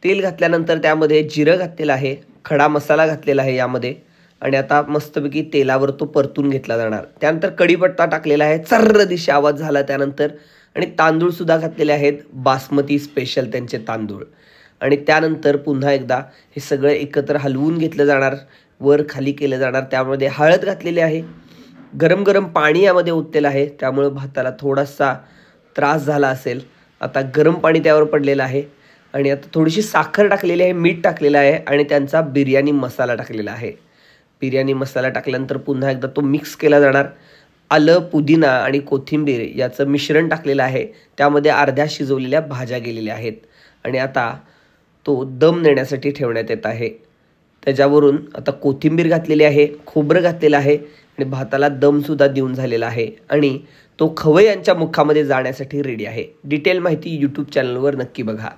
तेल घातल्यानंतर त्यामध्ये जिरं घातलेलं आहे, खडा मसाला घातलेला आहे यामध्ये आणि आता मस्तपैकी तेलावर तो परतून घेतला जाणार. त्यानंतर कढीपत्ता टाकलेला आहे, चर्र दिशी आवाज झाला त्यानंतर आणि तांदूळसुद्धा घातलेले आहेत, बासमती स्पेशल त्यांचे तांदूळ. आणि त्यानंतर पुन्हा एकदा हे सगळं एकत्र हलवून घेतलं जाणार, वर खाली केलं जाणार. त्यामध्ये हळद घातलेली आहे, गरम गरम पाणी यामध्ये ओतलेलं आहे, त्यामुळे भाताला थोडासा त्रास झाला असेल. आता गरम पाणी त्यावर पडलेलं आहे आणि आता थोडीशी साखर टाकलेली आहे, मीठ टाकलेलं आहे आणि त्यांचा बिर्याणी मसाला टाकलेला आहे. बिर्याणी मसाला टाकल्यानंतर पुन्हा एकदा तो मिक्स केला जाणार. आलं, पुदिना आणि कोथिंबीर याचं मिश्रण टाकलेलं आहे, त्यामध्ये अर्ध्या शिजवलेल्या भाज्या गेलेल्या आहेत आणि आता तो दम देण्यासाठी ठेवण्यात येत आहे. त्याच्यावरून आता कोथिंबीर घातलेली आहे, खोबरं घातलेलं आहे आणि भाताला दमसुद्धा देऊन झालेला आहे आणि तो खवय्यांच्या मुखामध्ये जाण्यासाठी रेडी आहे. डिटेल माहिती यूट्यूब चॅनलवर नक्की बघा.